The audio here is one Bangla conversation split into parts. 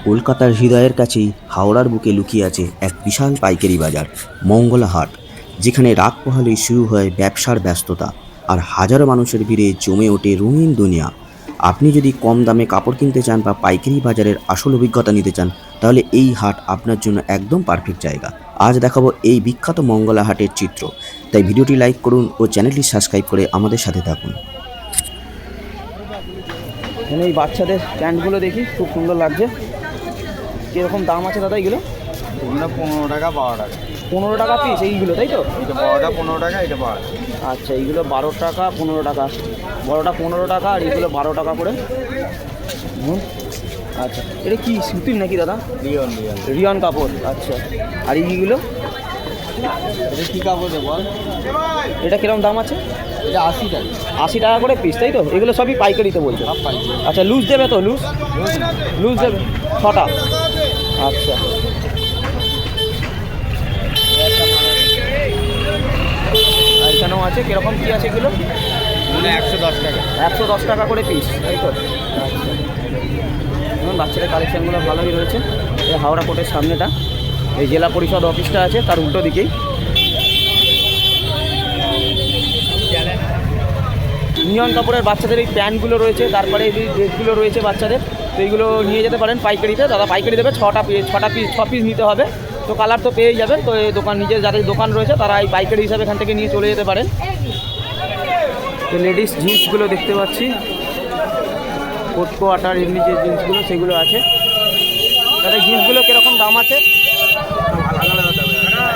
কলকাতার হৃদয়ের কাছেই হাওড়ার বুকে লুকিয়ে আছে এক বিশাল পাইকারি বাজার মঙ্গলা হাট, যেখানে রাত পোহালেই শুরু হয় ব্যবসার ব্যস্ততা আর হাজারো মানুষের ভিড়ে জমে ওঠে রঙিন দুনিয়া। আপনি যদি কম দামে কাপড় কিনতে চান বা পাইকারি বাজারের আসল অভিজ্ঞতা নিতে চান, তাহলে এই হাট আপনার জন্য একদম পারফেক্ট জায়গা। আজ দেখাবো এই বিখ্যাত মঙ্গলা হাটের চিত্র, তাই ভিডিওটি লাইক করুন ও চ্যানেলটি সাবস্ক্রাইব করে আমাদের সাথে থাকুন। এখানে এই বাচ্চাদের প্যান্টগুলো দেখি, খুব সুন্দর লাগছে। কীরকম দাম আছে দাদা এগুলো? এগুলো 15 টাকা 12 টাকা। 15 টাকা পিস এইগুলো, তাই তো? এটা বড়টা 15 টাকা, এটা 12 টাকা। আচ্ছা, এইগুলো 12 টাকা 15 টাকা, বড়টা 15 টাকা আর এইগুলো 12 টাকা করে। আচ্ছা, এটা কি সুতির নাকি দাদা? রিয়ন রিয়ন কাপড়। আচ্ছা, আর এইগুলো এটা কী কাপড় বল? এটা কিরকম দাম আছে? এটা 80 টাকা। 80 টাকা করে পিস, তাই তো? এগুলো সবই পাইকারিতে বলছো? সব পাইকারি। আচ্ছা, লুজ দেবে তো? লুজ দেবে 6টা। আচ্ছা, আর এখানেও আছে। কীরকম কী আছে এগুলো? মানে 110 টাকা। 110 টাকা করে পিস, তাই তো? আচ্ছা, এবং বাচ্চাদের কালেকশানগুলো ভালোই রয়েছে। এই হাওড়া কোর্টের সামনেটা, এই জেলা পরিষদ অফিসটা আছে তার উল্টো দিকেই। নিয়ন কাপড়ের বাচ্চাদের এই প্যান্টগুলো রয়েছে, তারপরে এই ড্রেসগুলো রয়েছে বাচ্চাদের। তো এইগুলো নিয়ে যেতে পারেন পাইকারিতে। দাদা পাইকারি দেবে 6 পিস নিতে হবে। তো কালার তো পেয়েই যাবেন। তো এই দোকান, নিজের যাদের দোকান রয়েছে তারা এই পাইকারি হিসাবে এখান থেকে নিয়ে চলে যেতে পারেন। তো লেডিস জিন্সগুলো দেখতে পাচ্ছি, কোট কোয়াটার এমনি যে জিন্সগুলো সেগুলো আছে। তাহলে জিন্সগুলো কীরকম দাম আছে?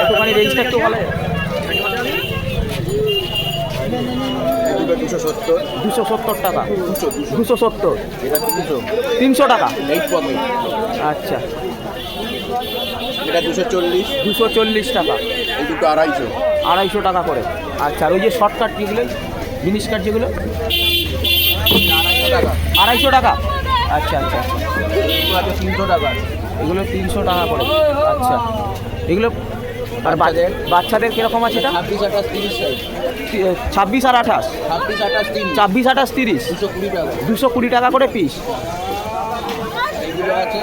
একটুখানি রেঞ্জটা একটু ভালো। 270 টাকা। 270। এটা 300। 300 টাকা। 8 পকেট। আচ্ছা, এটা 240। 240 টাকা। এই দুটো 250। 250 টাকা করে। আচ্ছা, আর ওই যে শর্টকাট যেগুলো, জিনিস কাট যেগুলো, 250 টাকা। 250 টাকা। আচ্ছা আচ্ছা, এগুলো আছে 300 টাকা। এগুলো 300 টাকা করে। আচ্ছা, এগুলো আর বাচ্চাদের কীরকম আছে এটা? 26, 28, 30 সাইজ। 26 আর 28। 26, 28, 30। 26, 28, 30। 220 টাকা। 220 টাকা করে পিস। এগুলো আছে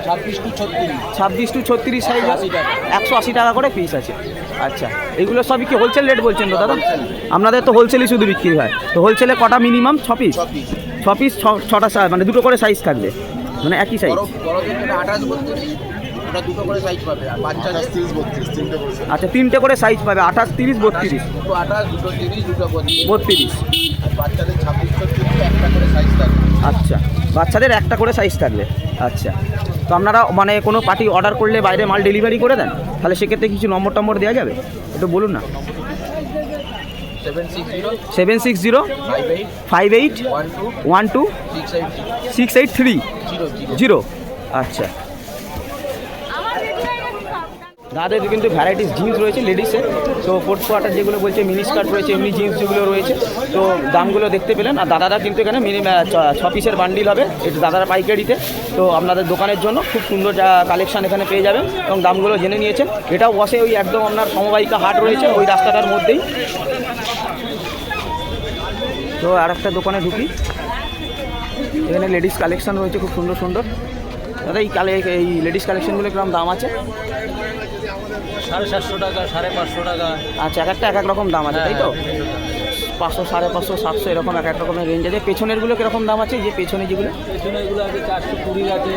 26 to 36। 26 to 36 size. 180 টাকা। 180 টাকা করে পিস আছে। আচ্ছা, এগুলো সবই কি হোলসেল রেট বলছেন তো দাদা? আপনাদের তো হোলসেলই শুধু বিক্রি হয়। তো হোলসেলে কটা মিনিমাম? 6 পিস। 6 পিস, 6টা সাইজ, মানে দুটো করে সাইজ থাকবে, মানে একই সাইজ। বড়দের 28, 32। ওটা দুটো করে সাইজ পাবে। আর বাচ্চাদের 30, 32 তিনটে করে। আচ্ছা, 3টে করে সাইজ পাবে, 28, 30, 32। দুটো 28, দুটো 30, দুটো 32। 32। আর বাচ্চাদের 26, 36 একটা করে সাইজ থাকবে। আচ্ছা, বাচ্চাদের একটা করে সাইজ থাকবে। আচ্ছা, তো আপনারা মানে কোনো পার্টি অর্ডার করলে বাইরে মাল ডেলিভারি করে দেন? তাহলে সেক্ষেত্রে কিছু নম্বর দেওয়া যাবে? একটু বলুন না। 760 58 12 683 0। আচ্ছা, দাদাদের কিন্তু ভ্যারাইটিস জিন্স রয়েছে লেডিসের। তো ফোর্থ কোয়ার্টার যেগুলো বলছে, মিনি স্কার্ট রয়েছে, এমনি জিন্স যেগুলো রয়েছে। তো দামগুলো দেখতে পেলেন। আর দাদারা কিন্তু এখানে মিনিমাম 6 পিসের বান্ডিল হবে, এটা দাদারা পাইকারিতে। তো আপনাদের দোকানের জন্য খুব সুন্দর কালেকশান এখানে পেয়ে যাবেন এবং দামগুলো জেনে নিয়েছেন। এটাও বসে ওই একদম আপনার সমবায়িকা হাট রয়েছে ওই রাস্তাটার মধ্যেই। তো আর একটা দোকানে ঢুকি, এখানে লেডিস কালেকশান রয়েছে খুব সুন্দর সুন্দর। দাদা এই লেডিস কালেকশানগুলো কিরকম দাম আছে? 750 টাকা, 550 টাকা। আচ্ছা, এক এক রকম দাম আছে, তাই তো? 500, 550, 700 এরকম এক রকমের রেঞ্জ আছে। পেছনেরগুলো কীরকম দাম আছে? যে পেছনে যেগুলো পেছনেগুলো আছে 420 আছে,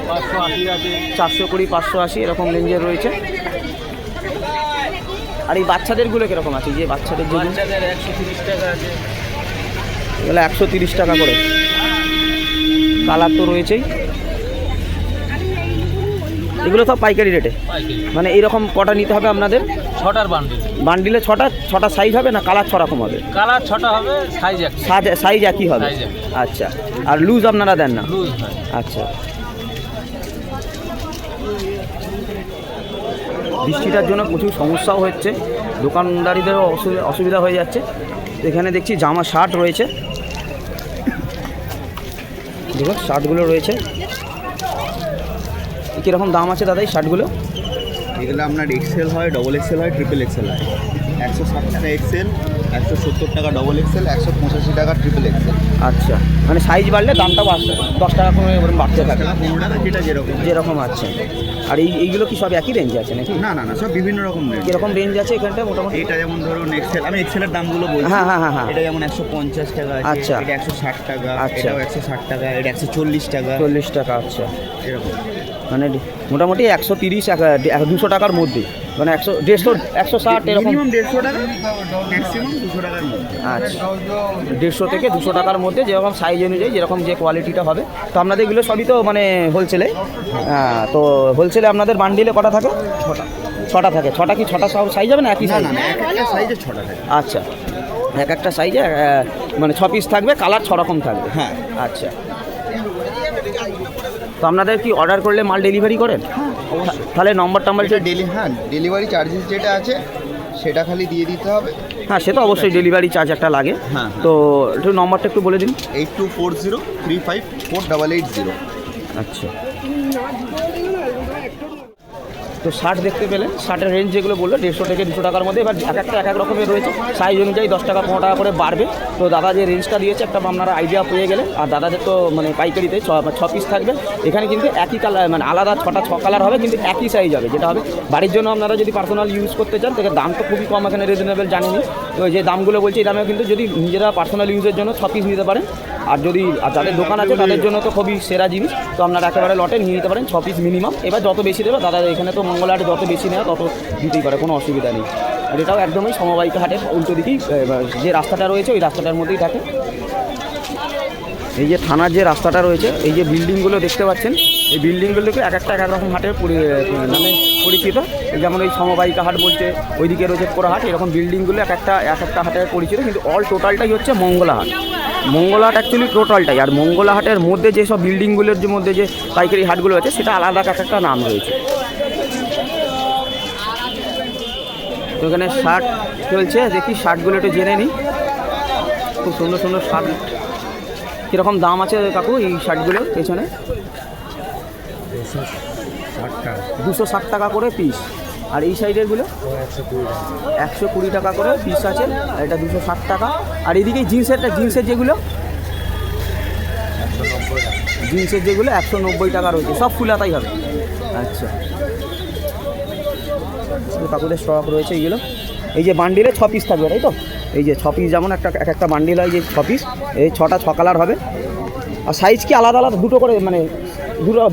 580 আছে। 420, 580 এরকম রেঞ্জের রয়েছে। আর এই বাচ্চাদেরগুলো কীরকম আছে? যে বাচ্চাদের যেগুলো, 130 টাকা আছে। এগুলো 130 টাকা করে। কালার তো রয়েছেই। এগুলো সব পাইকারি রেটে, মানে এইরকম কটা নিতে হবে আপনাদের? 6টার বান্ডিল। বান্ডিলে 6টা সাইজ হবে না? কালার 6 রকম হবে? কালার 6টা হবে, সাইজ একই হবে। আচ্ছা, আর লুজ আপনারা দেন না? লুজ হয়। আচ্ছা, বৃষ্টিটার জন্য প্রচুর সমস্যাও হচ্ছে, দোকানদারিদেরও অসুবিধা হয়ে যাচ্ছে। এখানে দেখছি জামা শার্ট রয়েছে, দেখুন শার্টগুলো রয়েছে। কীরকম দাম আছে দাদা এই শার্টগুলো? এগুলো আপনার এক্সেল হয়, ডবল এক্সেল হয়, ট্রিপল এক্সেল হয়। 160 টাকা এক্সেল, 170 টাকা ডবল এক্সেল, 185 টাকা ট্রিপল এক্সেল। আচ্ছা, মানে সাইজ বাড়লে দামটাও আসছে 10 টাকা করে বাড়তে থাকে 15 টাকা যেটা যেরকম। যেরকম আছে। আর এইগুলো কি সব একই রেঞ্জে আছে নাকি? না না না, সব বিভিন্ন রকম রেঞ্জ। কীরকম রেঞ্জ আছে এখানটা মোটামুটি? এটা যেমন ধরুন এক্সেল, আমি এক্সেলের দামগুলো বলছি। হ্যাঁ হ্যাঁ হ্যাঁ হ্যাঁ। এটা যেমন 150 টাকা আছে, আচ্ছা। এটা 160 টাকা, আচ্ছা। এটাও 160 টাকা, এটা 140 টাকা, 40 টাকা। আচ্ছা, এরকম। মানে মোটামুটি 130 টাকা 200 টাকার মধ্যে, মানে 100 150 160 এরকম। মিনিমাম 150 টাকা, ম্যাক্সিমাম 200 টাকার মধ্যে। আচ্ছা, 150 থেকে 200 টাকার মধ্যে, যেরকম সাইজ অনুযায়ী যেরকম যে কোয়ালিটিটা হবে। তো আপনাদের এগুলো সবই তো মানে হোলসেলে? হ্যাঁ, তো হোলসেলে আপনাদের বান্ডিলে কটা থাকে? 6টা থাকে। 6টা কি 6টা সব সাইজ হবে না একই না সাইজ? না না, এক একটা সাইজে 6টা থাকে। আচ্ছা, এক একটা সাইজে মানে 6 পিস থাকবে, কালার 6 রকম থাকবে। হ্যাঁ। আচ্ছা, তো আপনাদের কি অর্ডার করলে মাল ডেলিভারি করেন? তাহলে নম্বর টাম্বার এটা ডেলিভারি চার্জেস যেটা আছে সেটা খালি দিয়ে দিতে হবে। হ্যাঁ, সে তো অবশ্যই ডেলিভারি চার্জ একটা লাগে। হ্যাঁ। তো একটু নম্বরটা একটু বলে দিন। 8240354880। আচ্ছা, তো শার্ট দেখতে পেলেন, শার্টের রেঞ্জ যেগুলো বললো 150 থেকে 200 টাকার মধ্যে। এবার এক একটা এক এক রকমের রয়েছে, সাইজ অনুযায়ী 10 টাকা 15 টাকা করে বাড়বে। তো দাদা যে রেঞ্জটা দিয়েছে একটা আপনারা আইডিয়া পেয়ে গেলেন। আর দাদাদের তো মানে পাইকারিতে 6 পিস থাকবে। এখানে কিন্তু একই কালার, মানে আলাদা 6 কালার হবে, কিন্তু একই সাইজ হবে। যেটা হবে বাড়ির জন্য আপনারা যদি পার্সোনাল ইউজ করতে চান, তাহলে দাম তো খুবই কম এখানে, রিজনেবল জানেনি। তো যে দামগুলো বলছি এই দামেও কিন্তু যদি নিজেরা পার্সোনাল ইউজের জন্য 6 পিস নিতে পারেন। আর যদি যাদের দোকান আছে তাদের জন্য তো খুবই সেরা জিনিস। তো আপনারা একেবারে লটে নিয়ে নিতে পারেন 6 পিস মিনিমাম। এবার যত বেশি দেবে দাদা, এখানে তো মঙ্গলহাটে যত বেশি নেওয়া তত দিতেই পারে, কোনো অসুবিধা নেই। আর এটাও একদমই সমবায়িক হাটের উল্টো দিকেই, যে রাস্তাটা রয়েছে ওই রাস্তাটার মধ্যেই থাকে। এই যে থানার যে রাস্তাটা রয়েছে, এই যে বিল্ডিংগুলো দেখতে পাচ্ছেন, এই বিল্ডিংগুলোকে এক একটা এক এক রকম হাটের নামে পরিচিত। যেমন ওই সমবায়িকা হাট বলছে, ওইদিকে রয়েছে পোড়াহাট, এরকম বিল্ডিংগুলো এক একটা হাটের পরিচিত। কিন্তু অল টোটালটাই হচ্ছে মঙ্গলা হাট। মঙ্গলা হাট অ্যাকচুয়ালি টোটালটাই। আর মঙ্গলা হাটের মধ্যে যেসব বিল্ডিংগুলোর যে মধ্যে যে পাইকারি হাটগুলো আছে সেটা আলাদা এক একটা নাম রয়েছে। তো এখানে শার্ট চলছে, দেখি শার্টগুলো একটু জেনে নিই। খুব সুন্দর সুন্দর শার্ট। কীরকম দাম আছে কাকু এই শার্টগুলোর পেছনে? 260 টাকা করে পিস। আর এই সাইডেরগুলো 120 টাকা করে পিস আছে। এটা 260 টাকা। আর এদিকে জিন্সের যেগুলো 190 টাকা রয়েছে, সব ফুলাতাই হবে। আচ্ছা, কাকুদের স্টক রয়েছে এইগুলো। এই যে বান্ডিলে 6 পিস থাকবে, তাই তো? এই যে 6 পিস, যেমন এক একটা বান্ডিল হয় যে 6 পিস, এই 6 কালার হবে। আর সাইজ কি আলাদা আলাদা দুটো করে, মানে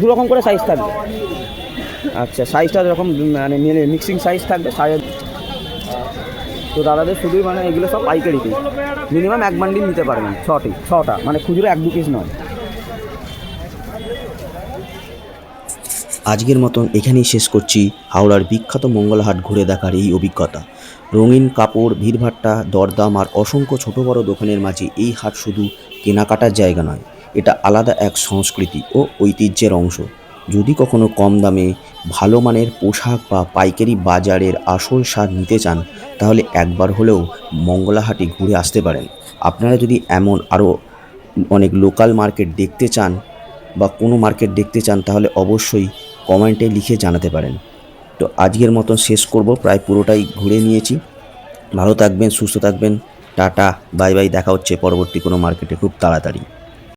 দু রকম করে সাইজ থাকবে? আচ্ছা, সাইজটা এরকম মানে মিক্সিং সাইজ থাকবে সাইজ। তো দাদাদের শুধুই মানে এগুলো সব পাইকারিতেই, মিনিমাম এক বান্ডিল নিতে পারবেন, 6টা, মানে খুচরো 1-2 পিস নয়। আজকের মতন এখানেই শেষ করছি হাওড়ার বিখ্যাত মঙ্গলহাট ঘুরে দেখার এই অভিজ্ঞতা। রঙিন কাপড়, ভিড়ভাট্টা, দরদাম আর অসংখ্য ছোট বড় দোকানের মাঝে এই হাট শুধু কেনাকাটার জায়গা নয়, এটা আলাদা এক সংস্কৃতি ও ঐতিহ্যের অংশ। যদি কখনো কম দামে ভালো মানের পোশাক বা পাইকারি বাজারের আসল স্বাদ নিতে চান, তাহলে একবার হলেও মঙ্গলাহাটে ঘুরে আসতে পারেন। আপনারা যদি এমন আরও অনেক লোকাল মার্কেট দেখতে চান বা কোনো মার্কেট দেখতে চান, তাহলে অবশ্যই কমেন্টে লিখে জানাতে পারেন। তো আজকের মতন শেষ করব, প্রায় পুরোটাই ঘুরে নিয়েছি। ভালো থাকবেন, সুস্থ থাকবেন, টাটা, বাই বাই। দেখা হচ্ছে পরবর্তী কোনো মার্কেটে খুব তাড়াতাড়ি।